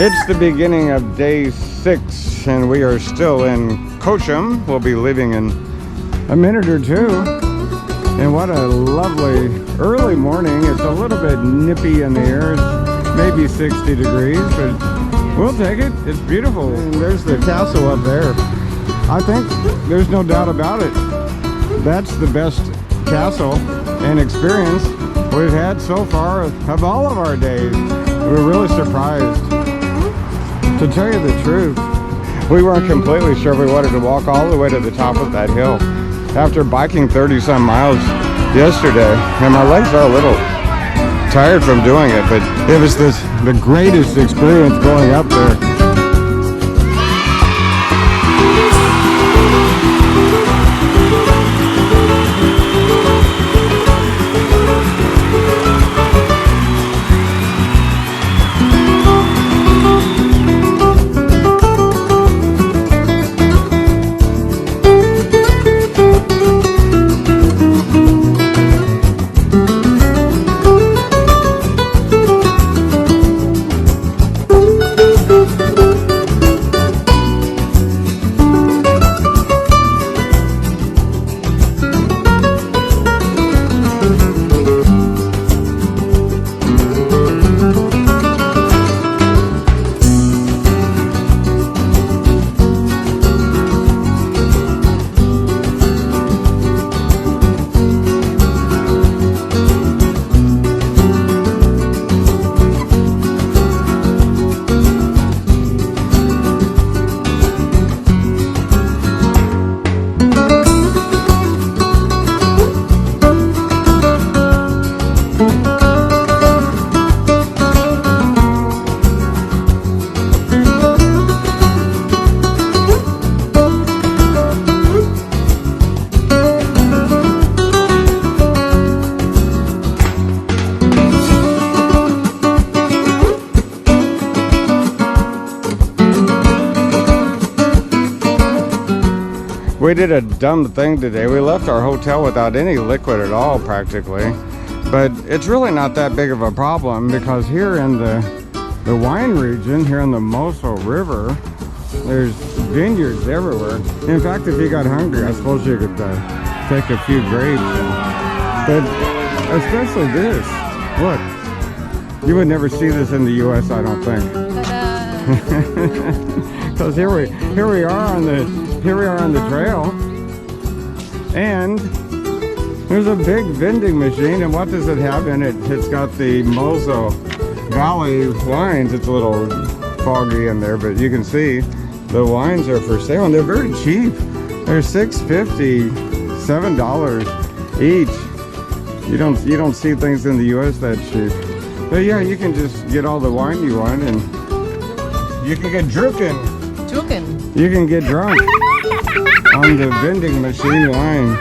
It's the beginning of day 6 and we are still in Cochem. We'll be leaving in a minute or two. And what a lovely early morning. It's a little bit nippy in the air. It's maybe 60 degrees, but we'll take it. It's beautiful. And there's the castle up there. I think there's no doubt about it. That's the best castle and experience we've had so far of all of our days. We're really surprised. To tell you the truth, we weren't completely sure we wanted to walk all the way to the top of that hill after biking 30-some miles yesterday, and my legs are a little tired from doing it, but it was the greatest experience going up there. We did a dumb thing today. We left our hotel without any liquid at all, practically. But it's really not that big of a problem because here in the wine region, here in the Moselle River, there's vineyards everywhere. In fact, if you got hungry, I suppose you could take a few grapes. But especially this. Look, you would never see this in the U.S., I don't think. Because here we are on the trail, and there's a big vending machine, and what does it have in it? It's got the Moselle Valley wines. It's a little foggy in there, but you can see the wines are for sale, and they're very cheap. They're $6.50, $7 each. You don't see things in the U.S. that cheap. But yeah, you can just get all the wine you want, and you can get drunken. You can get drunk on the vending machine wine.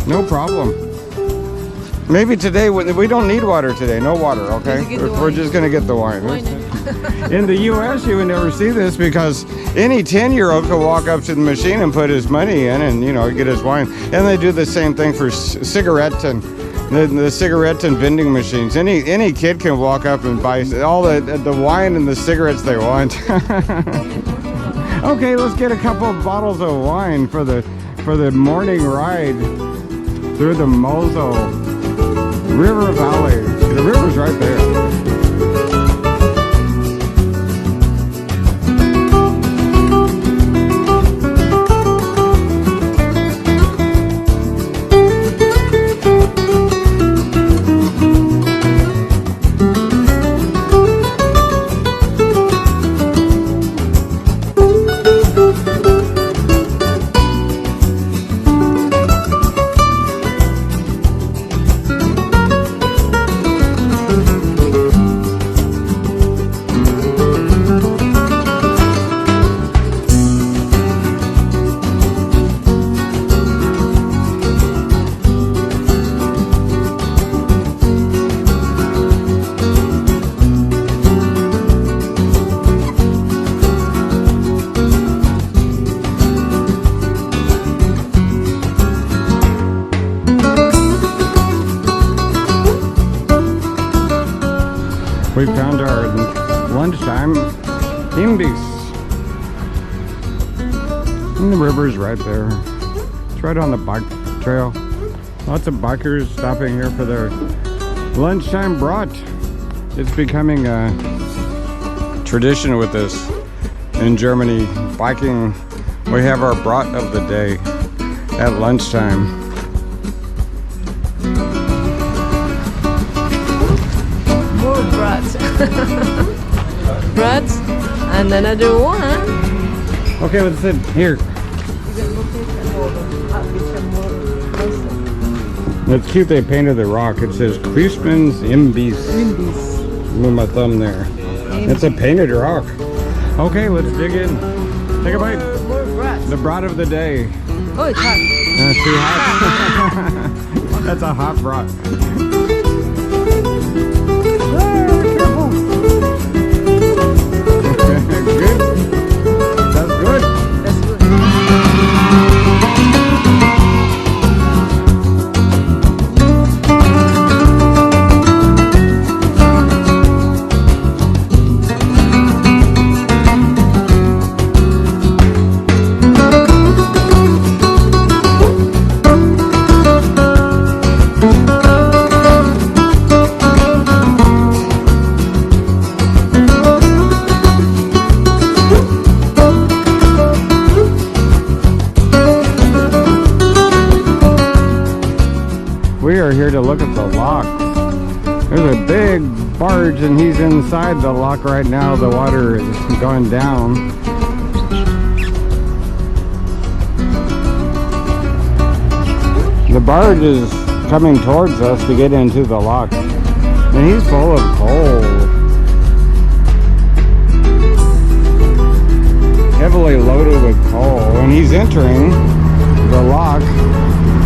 No problem. Maybe today, we don't need water today. No water, okay? We're just going to get the wine. In the U.S., you would never see this because any 10-year-old could walk up to the machine and put his money in and, get his wine. And they do the same thing for cigarettes and the cigarette and vending machines. Any kid can walk up and buy all the wine and the cigarettes they want. Okay, let's get a couple of bottles of wine for the morning ride through the Moselle River Valley. The river's right there. We lunchtime imbies. And the river's right there. It's right on the bike trail. Lots of bikers stopping here for their lunchtime brat. It's becoming a tradition with us in Germany. Biking, we have our brat of the day at lunchtime. More brats. Brats and another one. Okay, let's sit here. It's cute they painted the rock. It says Christmas Imbies. Move my thumb there. It's a painted rock. Okay, let's dig in. Take a bite. The brat of the day. Oh, it's hot. Too hot. That's a hot brat. Good. That's good. That's good. We are here to look at the lock. There's a big barge and he's inside the lock right now. The water is going down. The barge is coming towards us to get into the lock. And he's full of coal. Heavily loaded with coal. And he's entering the lock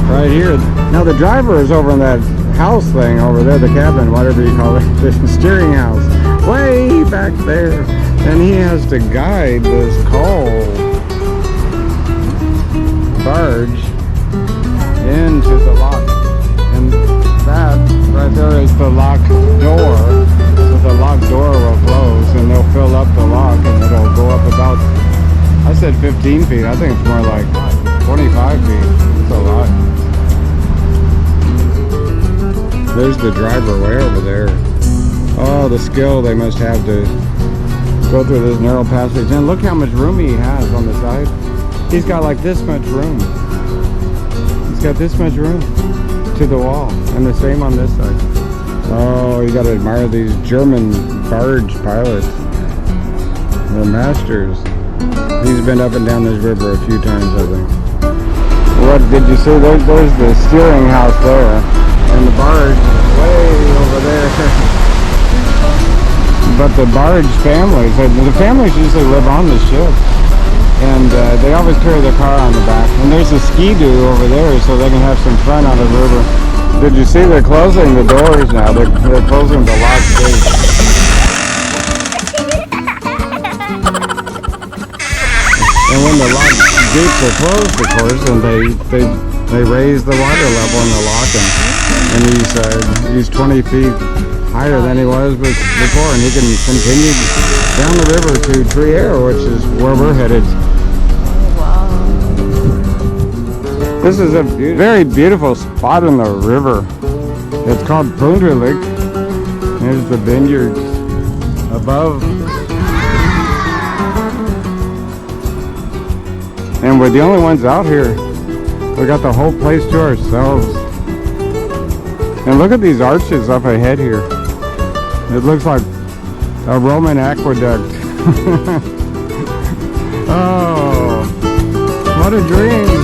right here. Now the driver is over in that house thing over there, the cabin, whatever you call it, the steering house, way back there. And he has to guide this coal barge into the lock. And that right there is the lock door. So the lock door will close and they'll fill up the lock and it'll go up about, I said 15 feet, I think it's more like 25 feet. It's a lot. There's the driver way over there. Oh, the skill they must have to go through this narrow passage. And look how much room he has on the side. He's got like this much room. He's got this much room to the wall. And the same on this side. Oh, you gotta admire these German barge pilots. They're masters. He's been up and down this river a few times, I think. What did you see? There's the steering house there. And the barge is way over there. But the barge families, the families usually live on the ship. And they always carry their car on the back. And there's a ski-doo over there so they can have some fun on the river. Did you see they're closing the doors now? They're closing the lock gate. And when the lock gates are closed, of course, and they raise the water level in the lock, and he's 20 feet higher than he was before, and he can continue down the river to Trier, which is where we're headed. Wow. This is a very beautiful spot in the river. It's called Punderlich. There's the vineyards above. And we're the only ones out here. We got the whole place to ourselves. And look at these arches up ahead here. It looks like a Roman aqueduct. Oh, what a dream.